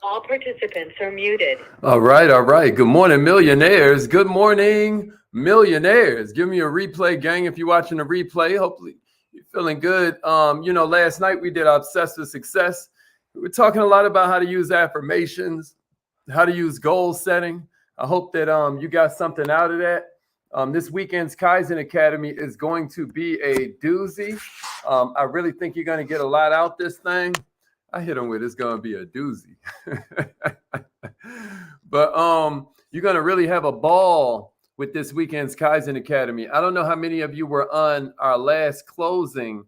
All participants are muted. All right, all right. Good morning, millionaires. Good morning, millionaires. Give me a replay, gang, if you're watching a replay. Hopefully you're feeling good. Last night we did Obsessed with Success. We were talking a lot about how to use affirmations, how to use goal setting. I hope that you got something out of that. This weekend's Kaizen Academy is going to be a doozy. I really think you're going to get a lot out this thing. I hit him with it's going to be a doozy. But you're going to really have a ball with this weekend's Kaizen Academy. I don't know how many of you were on our last closing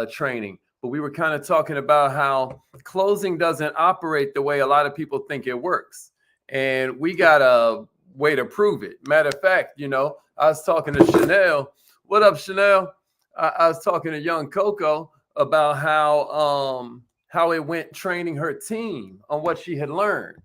training, but we were kind of talking about how closing doesn't operate the way a lot of people think it works. And we got a way to prove it. Matter of fact, I was talking to Chanel. What up, Chanel? I was talking to young Coco about how it went training her team on what she had learned.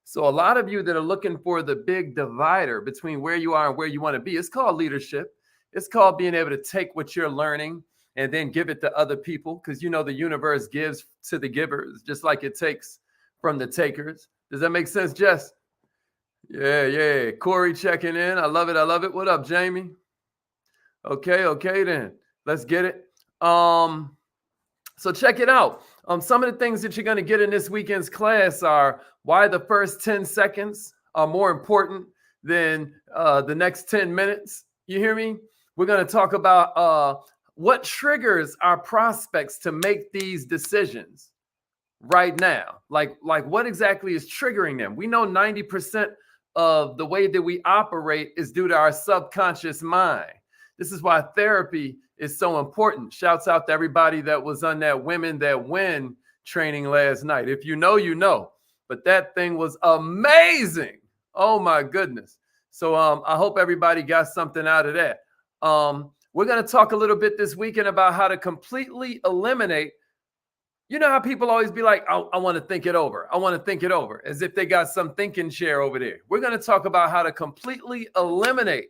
So a lot of you that are looking for the big divider between where you are and where you want to be, it's called leadership. It's called being able to take what you're learning and then give it to other people, because the universe gives to the givers just like it takes from the takers. Does that make sense, Jess? Yeah. Corey checking in. I love it. What up, Jamie? Okay then. Let's get it. So check it out. Some of the things that you're going to get in this weekend's class are why the first 10 seconds are more important than the next 10 minutes. You hear me? We're going to talk about what triggers our prospects to make these decisions right now. Like what exactly is triggering them? We know 90% of the way that we operate is due to our subconscious mind. This is why therapy is so important. Shouts out to everybody that was on that Women That Win training last night. If you know, you know. But that thing was amazing. Oh my goodness. So I hope everybody got something out of that. We're going to talk a little bit this weekend about how to completely eliminate. You know how people always be like, I want to think it over. I want to think it over, as if they got some thinking chair over there. We're going to talk about how to completely eliminate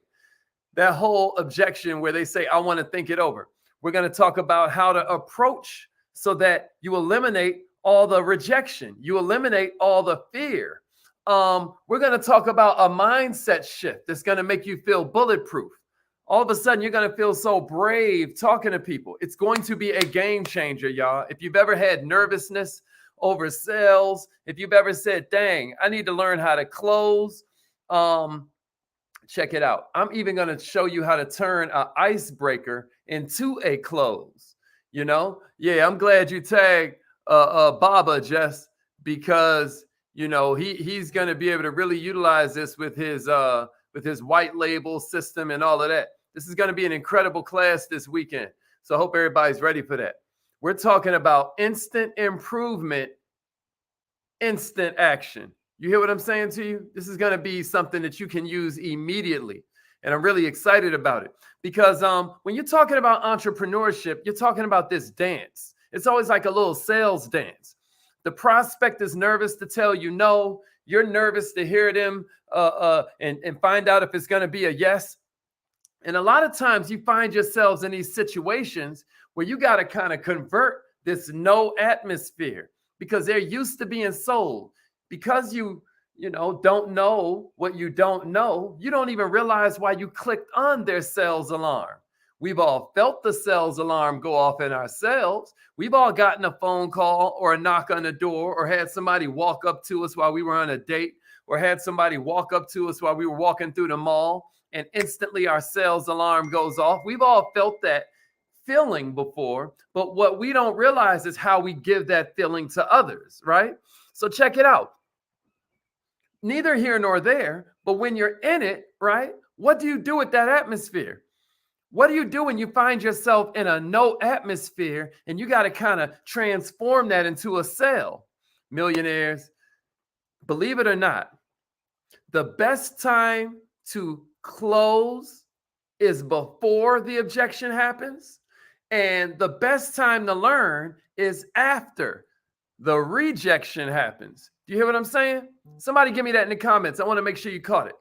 that whole objection where they say, I want to think it over. We're going to talk about how to approach so that you eliminate all the rejection. You eliminate all the fear. We're going to talk about a mindset shift that's going to make you feel bulletproof. All of a sudden, you're going to feel so brave talking to people. It's going to be a game changer, y'all. If you've ever had nervousness over sales, if you've ever said, dang, I need to learn how to close, check it out. I'm even going to show you how to turn an icebreaker into a close. Yeah, I'm glad you tagged Baba, Jess, because he's going to be able to really utilize this with his white label system and all of that. This is going to be an incredible class this weekend. So I hope everybody's ready for that. We're talking about instant improvement, instant action. You hear what I'm saying to you? This is going to be something that you can use immediately. And I'm really excited about it because when you're talking about entrepreneurship, you're talking about this dance. It's always like a little sales dance. The prospect is nervous to tell you no. You're nervous to hear them and find out if it's going to be a yes. And a lot of times you find yourselves in these situations where you got to kind of convert this no atmosphere because they're used to being sold. Because you don't know what you don't know, you don't even realize why you clicked on their sales alarm. We've all felt the sales alarm go off in ourselves. We've all gotten a phone call or a knock on the door or had somebody walk up to us while we were on a date or had somebody walk up to us while we were walking through the mall and instantly our sales alarm goes off. We've all felt that feeling before, but what we don't realize is how we give that feeling to others, right? So check it out. Neither here nor there, but when you're in it, right? What do you do with that atmosphere? What do you do when you find yourself in a no atmosphere and you got to kind of transform that into a sale? Millionaires, believe it or not, the best time to close is before the objection happens, and the best time to learn is after the rejection happens. Do you hear what I'm saying? Somebody give me that in the comments. I want to make sure you caught it.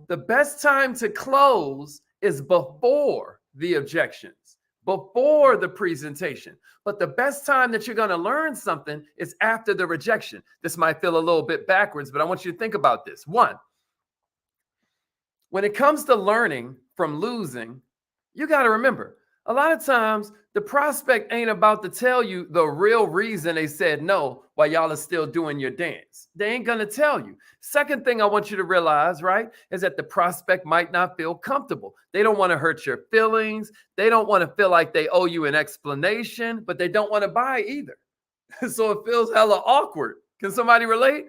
The best time to close is before the objections. before the presentation. But the best time that you're going to learn something is after the rejection. This might feel a little bit backwards, but I want you to think about this. One, when it comes to learning from losing, you got to remember, a lot of times the prospect ain't about to tell you the real reason they said no while y'all are still doing your dance. They ain't going to tell you. Second thing I want you to realize, right, is that the prospect might not feel comfortable. They don't want to hurt your feelings. They don't want to feel like they owe you an explanation, but they don't want to buy either. So it feels hella awkward. Can somebody relate?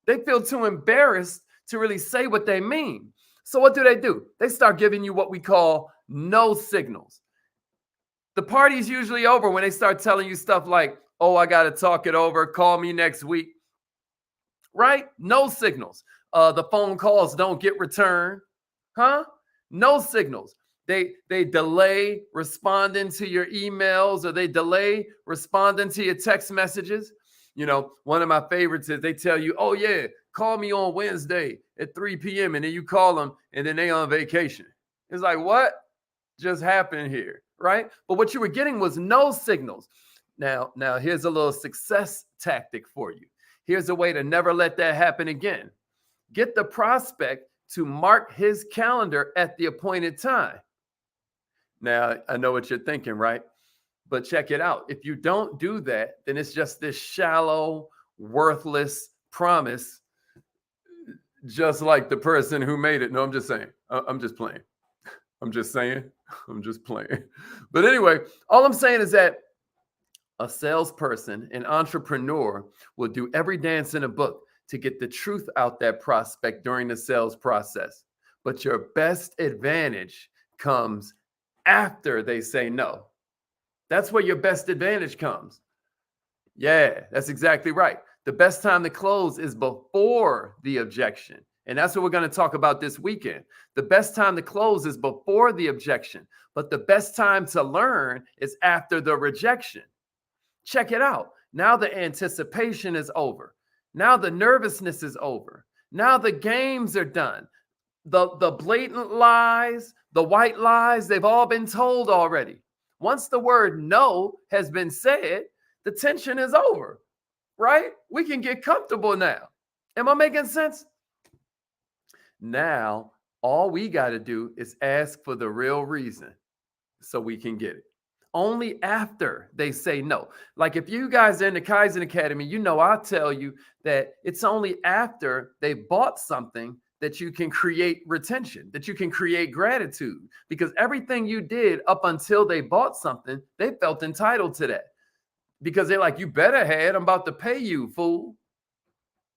They feel too embarrassed to really say what they mean. So what do? They start giving you what we call no signals. The party's usually over when they start telling you stuff like, oh, I got to talk it over. Call me next week. Right? No signals. The phone calls don't get returned. Huh? No signals. They delay responding to your emails, or they delay responding to your text messages. You know, one of my favorites is they tell you, oh, yeah, call me on Wednesday at 3 p.m. And then you call them and then they on vacation. It's like, what just happened here? Right? But what you were getting was no signals. Now, here's a little success tactic for you. Here's a way to never let that happen again. Get the prospect to mark his calendar at the appointed time. Now, I know what you're thinking, right? But check it out. If you don't do that, then it's just this shallow, worthless promise, just like the person who made it. No, I'm just saying. I'm just playing. I'm just saying. I'm just playing. But anyway, all I'm saying is that a salesperson, an entrepreneur, will do every dance in a book to get the truth out that prospect during the sales process. But your best advantage comes after they say no. That's where your best advantage comes. Yeah, that's exactly right. The best time to close is before the objection. And that's what we're going to talk about this weekend. The best time to close is before the objection, but the best time to learn is after the rejection. Check it out. Now the anticipation is over. Now the nervousness is over. Now the games are done. The blatant lies, the white lies, they've all been told already. Once the word no has been said, the tension is over, right? We can get comfortable now. Am I making sense? Now, all we got to do is ask for the real reason so we can get it. Only after they say no. Like if you guys are in the Kaizen Academy, you know I'll tell you that it's only after they bought something that you can create retention, that you can create gratitude. Because everything you did up until they bought something, they felt entitled to that. Because they're like, you better have, I'm about to pay you, fool.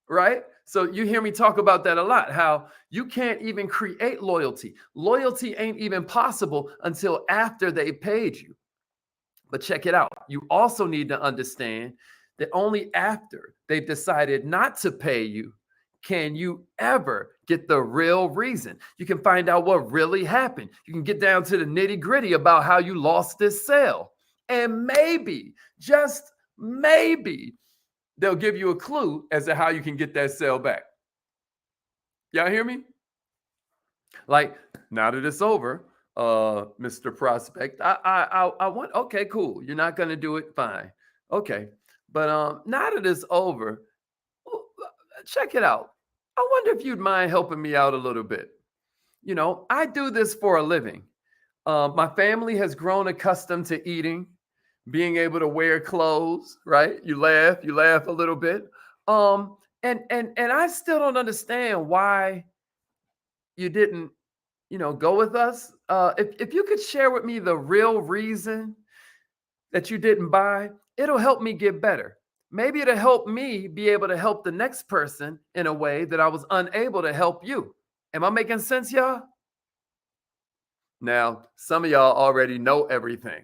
Right? So you hear me talk about that a lot, how you can't even create loyalty. Loyalty ain't even possible until after they paid you. But check it out. You also need to understand that only after they've decided not to pay you can you ever get the real reason. You can find out what really happened. You can get down to the nitty gritty about how you lost this sale. And maybe, just maybe, they'll give you a clue as to how you can get that sale back. Y'all hear me? Like, now that it's over, Mr. Prospect, I want, okay, cool. You're not going to do it. Fine. Okay. But now that it's over, check it out. I wonder if you'd mind helping me out a little bit. You know, I do this for a living. My family has grown accustomed to eating, being able to wear clothes, right? You laugh a little bit. And I still don't understand why you didn't, go with us. If you could share with me the real reason that you didn't buy, it'll help me get better. Maybe it'll help me be able to help the next person in a way that I was unable to help you. Am I making sense, y'all? Now, some of y'all already know everything.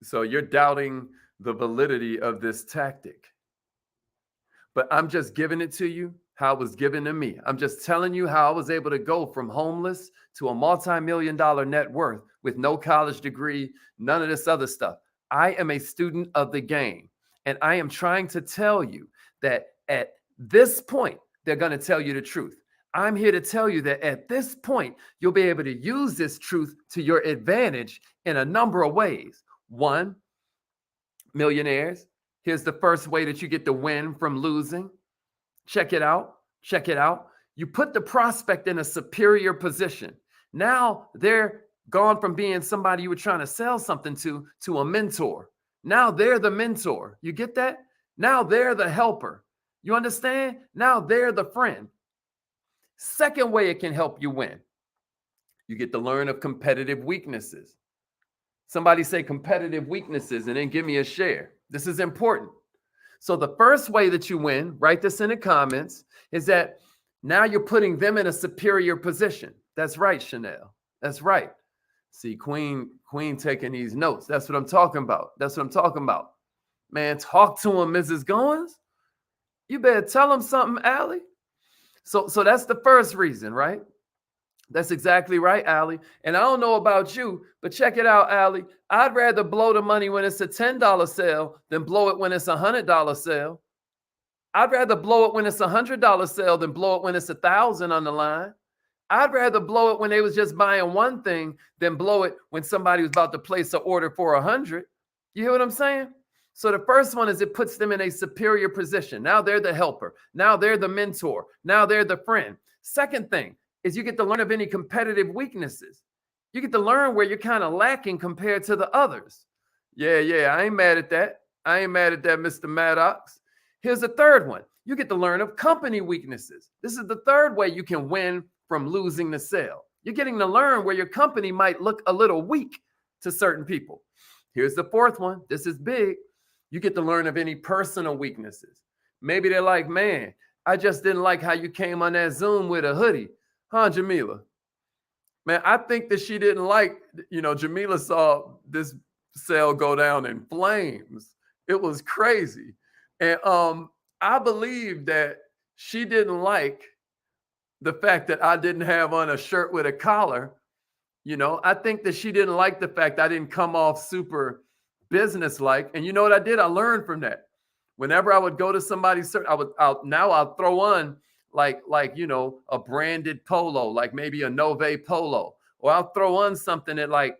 So you're doubting the validity of this tactic. But I'm just giving it to you how it was given to me. I'm just telling you how I was able to go from homeless to a multi-million-dollar net worth with no college degree, none of this other stuff. I am a student of the game. And I am trying to tell you that at this point, they're going to tell you the truth. I'm here to tell you that at this point, you'll be able to use this truth to your advantage in a number of ways. One, millionaires, here's the first way that you get to win from losing. Check it out. Check it out. You put the prospect in a superior position. Now they're gone from being somebody you were trying to sell something to a mentor. Now they're the mentor. You get that? Now they're the helper. You understand? Now they're the friend. Second way it can help you win, you get to learn of competitive weaknesses. Somebody say competitive weaknesses and then give me a share. This is important. So the first way that you win, write this in the comments, is that now you're putting them in a superior position. That's right, Chanel. That's right. See, Queen taking these notes. That's what I'm talking about. That's what I'm talking about. Man, talk to him, Mrs. Goins. You better tell him something, Allie. So that's the first reason, right? That's exactly right, Allie. And I don't know about you, but check it out, Allie. I'd rather blow the money when it's a $10 sale than blow it when it's a $100 sale. I'd rather blow it when it's a $100 sale than blow it when it's $1,000 on the line. I'd rather blow it when they was just buying one thing than blow it when somebody was about to place an order for 100. You hear what I'm saying? So the first one is it puts them in a superior position. Now they're the helper. Now they're the mentor. Now they're the friend. Second thing is you get to learn of any competitive weaknesses. You get to learn where you're kind of lacking compared to the others. Yeah, I ain't mad at that. I ain't mad at that, Mr. Maddox. Here's the third one. You get to learn of company weaknesses. This is the third way you can win from losing the sale. You're getting to learn where your company might look a little weak to certain people. Here's the fourth one. This is big. You get to learn of any personal weaknesses. Maybe they're like, man, I just didn't like how you came on that Zoom with a hoodie. Huh, Jamila? Man, I think that she didn't like, Jamila saw this sale go down in flames. It was crazy. And I believe that she didn't like the fact that I didn't have on a shirt with a collar. I think that she didn't like the fact I didn't come off super business-like. And you know what I did? I learned from that. Whenever I would go to somebody's shirt, I'll throw on like a branded polo, like maybe a Nove polo, or I'll throw on something that like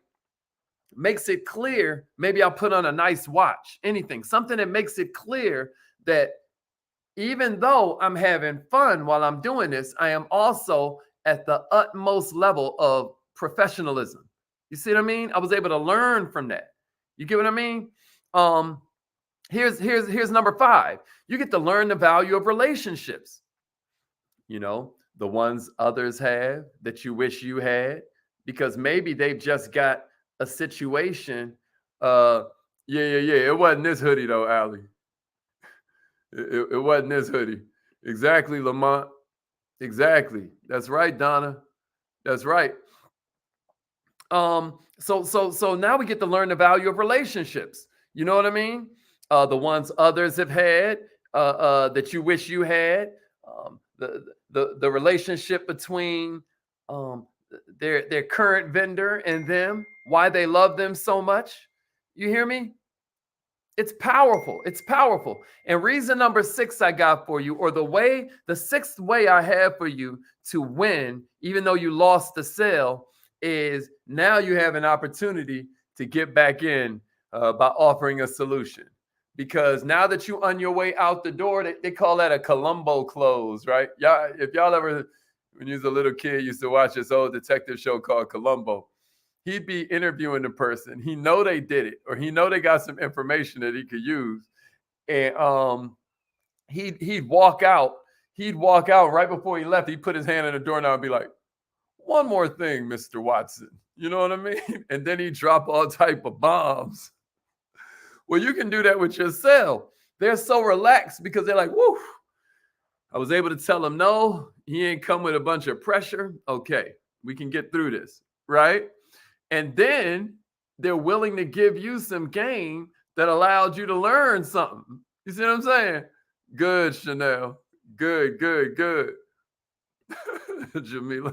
makes it clear. Maybe I'll put on a nice watch, something that makes it clear that even though I'm having fun while I'm doing this, I am also at the utmost level of professionalism. You see what I mean? I was able to learn from that. You get what I mean? Here's number 5. You get to learn the value of relationships. The ones others have that you wish you had, because maybe they've just got a situation. It wasn't this hoodie though, Allie. It wasn't this hoodie. Exactly, Lamont. Exactly. That's right, Donna. That's right. So now we get to learn the value of relationships. You know what I mean? The ones others have had, that you wish you had. The relationship between their current vendor and them, why they love them so much. You hear me? It's powerful. It's powerful. And reason number 6 I got for you, or the 6th way I have for you to win, even though you lost the sale, is now you have an opportunity to get back in by offering a solution. Because now that you're on your way out the door, they call that a Columbo close, right? Y'all, if y'all ever, when you was a little kid, used to watch this old detective show called Columbo, he'd be interviewing the person. He know they did it, or he know they got some information that he could use, and he'd walk out. He'd walk out right before he left. He'd put his hand on the doorknob and be like, "One more thing, Mr. Watson." You know what I mean? And then he'd drop all type of bombs. Well, you can do that with your sale. They're so relaxed because they're like, "Woo, I was able to tell him no. He ain't come with a bunch of pressure. Okay, we can get through this, right?" And then they're willing to give you some game that allowed you to learn something. You see what I'm saying? Good, Chanel. Good. Jamila,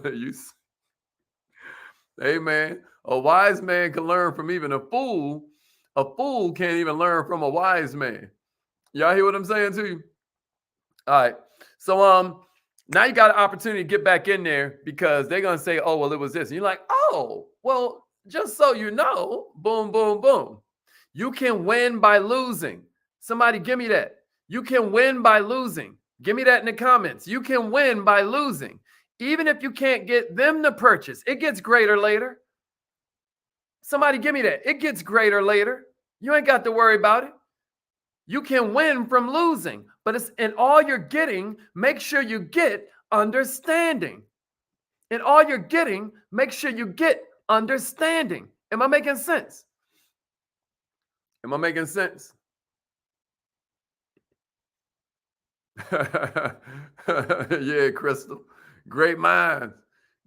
hey, man, a wise man can learn from even a fool. A fool can't even learn from a wise man. Y'all hear what I'm saying to you? All right. So Now you got an opportunity to get back in there because they're going to say, oh, well, it was this. And you're like, oh, well, just so you know, boom, boom, boom. You can win by losing. Somebody give me that. You can win by losing. Give me that in the comments. You can win by losing. Even if you can't get them to purchase, it gets greater later. Somebody give me that. It gets greater later. You ain't got to worry about it. You can win from losing, but it's in all you're getting, make sure you get understanding. In all you're getting, make sure you get understanding. Am I making sense? Am I making sense? Yeah, Crystal. Great minds.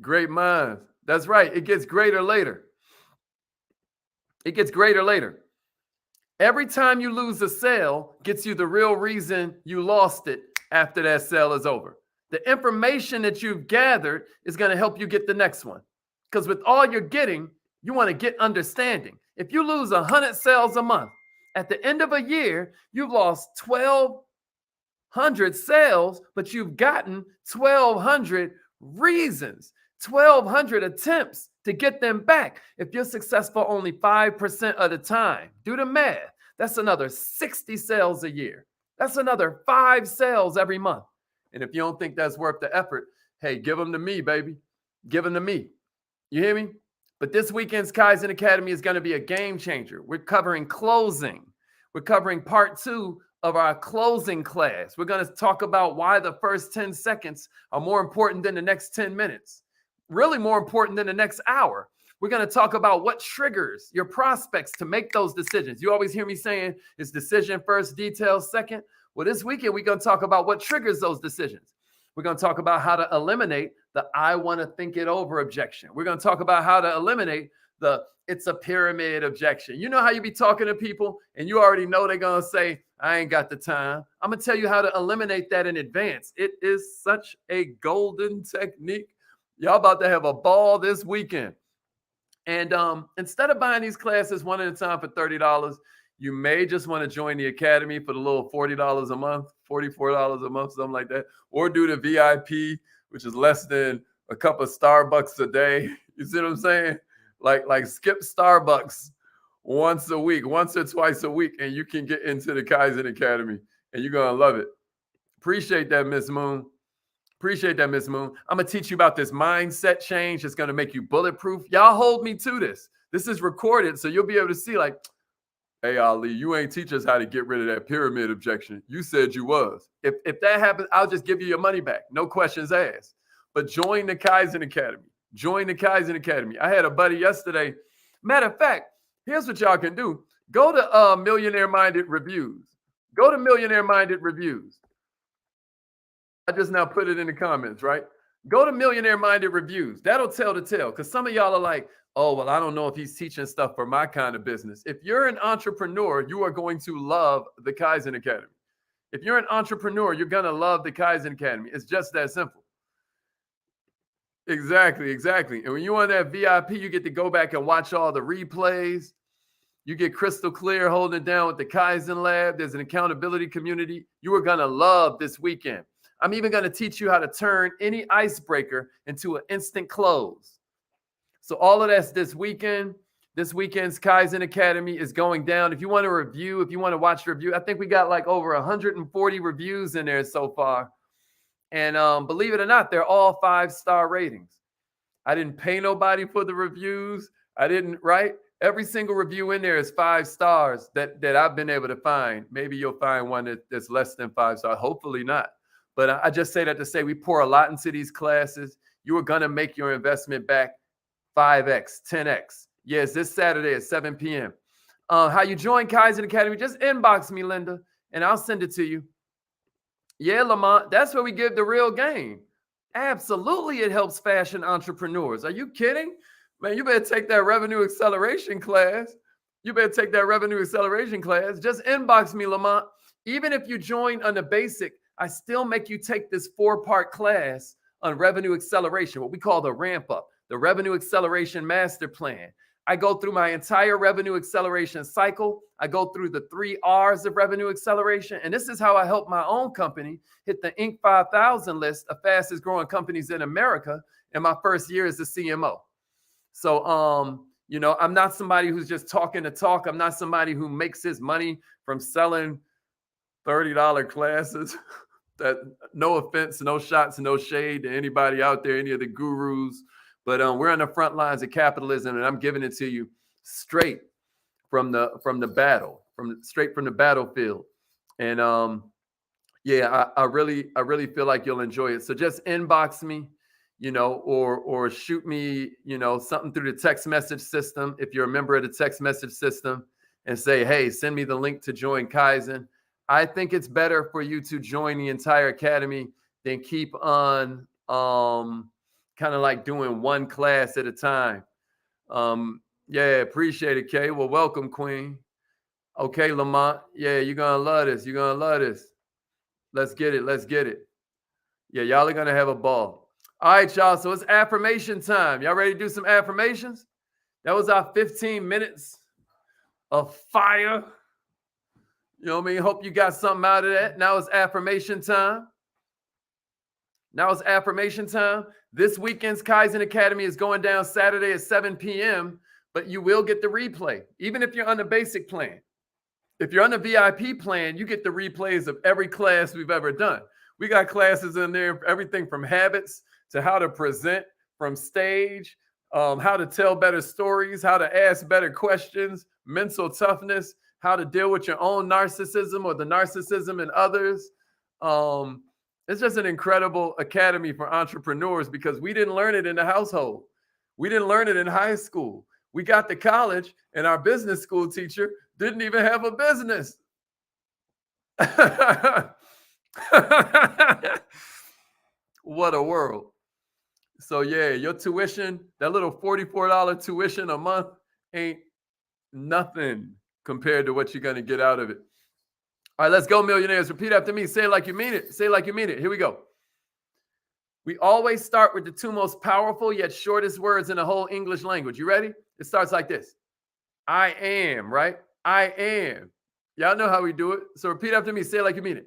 Great minds. That's right. It gets greater later. It gets greater later. Every time you lose a sale gets you the real reason you lost it after that sale is over. The information that you've gathered is going to help you get the next one. Because with all you're getting, you want to get understanding. If you lose 100 sales a month, at the end of a year, you've lost 1,200 sales, but you've gotten 1,200 reasons, 1,200 attempts to get them back. If you're successful only 5% of the time, do the math. That's another 60 sales a year. That's another 5 sales every month. And if you don't think that's worth the effort, hey, give them to me, baby. Give them to me. You hear me? But this weekend's Kaizen Academy is going to be a game changer. We're covering closing. We're covering part 2 of our closing class. We're going to talk about why the first 10 seconds are more important than the next 10 minutes. Really more important than the next hour. We're going to talk about what triggers your prospects to make those decisions. You always hear me saying it's decision first, details second. Well, this weekend, we're going to talk about what triggers those decisions. We're going to talk about how to eliminate the I want to think it over objection. We're going to talk about how to eliminate the it's a pyramid objection. You know how you be talking to people and you already know they're going to say, I ain't got the time. I'm going to tell you how to eliminate that in advance. It is such a golden technique. Y'all about to have a ball this weekend. And instead of buying these classes one at a time for $30, you may just want to join the academy for the little $40 a month, $44 a month, something like that. Or do the VIP, which is less than a cup of Starbucks a day. You see what I'm saying? Like skip Starbucks once a week, once or twice a week, and you can get into the Kaizen Academy, and you're going to love it. Appreciate that, Miss Moon. Appreciate that, Miss Moon. I'm going to teach you about this mindset change. It's going to make you bulletproof. Y'all hold me to this. This is recorded, so you'll be able to see like, hey, Ali, you ain't teach us how to get rid of that pyramid objection. You said you was. If that happens, I'll just give you your money back. No questions asked. But join the Kaizen Academy. Join the Kaizen Academy. I had a buddy yesterday. Matter of fact, here's what y'all can do. Go to Millionaire Minded Reviews. Go to Millionaire Minded Reviews. I just now put it in the comments, right? Go to Millionaire Minded Reviews. That'll tell the tale. Because some of y'all are like, oh, well, I don't know if he's teaching stuff for my kind of business. If you're an entrepreneur, you are going to love the Kaizen Academy. If you're an entrepreneur, you're going to love the Kaizen Academy. It's just that simple. Exactly. And when you're on that VIP, you get to go back and watch all the replays. You get crystal clear holding it down with the Kaizen Lab. There's an accountability community. You are going to love this weekend. I'm even going to teach you how to turn any icebreaker into an instant close. So all of that's this weekend. This weekend's Kaizen Academy is going down. If you want to review, if you want to watch the review, I think we got like over 140 reviews in there so far. And believe it or not, they're all 5-star ratings. I didn't pay nobody for the reviews. I didn't, right? Every single review in there is 5 stars that I've been able to find. Maybe you'll find one that's less than 5 stars. Hopefully not. But I just say that to say we pour a lot into these classes. You are going to make your investment back 5x, 10x. Yes, this Saturday at 7 p.m. How you join Kaizen Academy, just inbox me, Linda, and I'll send it to you. Yeah, Lamont, that's where we give the real game. Absolutely, it helps fashion entrepreneurs. Are you kidding? Man, you better take that revenue acceleration class. Just inbox me, Lamont. Even if you join on the basic, I still make you take this 4-part class on revenue acceleration, what we call the ramp up, the revenue acceleration master plan. I go through my entire revenue acceleration cycle. I go through the 3 R's of revenue acceleration. And this is how I help my own company hit the Inc. 5000 list of fastest growing companies in America in my first year as the CMO. So, you know, I'm not somebody who's just talking to talk. I'm not somebody who makes his money from selling $30 classes. That, no offense, no shots, no shade to anybody out there, any of the gurus. But we're on the front lines of capitalism, and I'm giving it to you straight from the battle, straight from the battlefield. And yeah, I really feel like you'll enjoy it. So just inbox me, you know, or shoot me, you know, something through the text message system if you're a member of the text message system, and say, hey, send me the link to join Kaizen. I think it's better for you to join the entire academy than keep on kind of like doing one class at a time. Yeah, appreciate it, Kay. Well, welcome, Queen. Okay, Lamont. Yeah, you're gonna love this. You're gonna love this. Let's get it. Let's get it. Yeah, y'all are gonna have a ball. All right, y'all. So it's affirmation time. Y'all ready to do some affirmations? That was our 15 minutes of fire. You know what I mean? Hope you got something out of that. Now it's affirmation time. Now it's affirmation time. This weekend's Kaizen Academy is going down Saturday at 7 p.m., but you will get the replay, even if you're on the basic plan. If you're on the VIP plan, you get the replays of every class we've ever done. We got classes in there, everything from habits to how to present from stage, how to tell better stories, how to ask better questions, mental toughness, how to deal with your own narcissism or the narcissism in others. It's just an incredible academy for entrepreneurs because we didn't learn it in the household. We didn't learn it in high school. We got to college and our business school teacher didn't even have a business. What a world. So yeah, your tuition, that little $44 tuition a month ain't nothing compared to what you're going to get out of it. All right, let's go, millionaires. Repeat after me. Say it like you mean it. Say it like you mean it. Here we go. We always start with the 2 most powerful yet shortest words in the whole English language. You ready? It starts like this. I am, right? I am. Y'all know how we do it. So repeat after me. Say it like you mean it.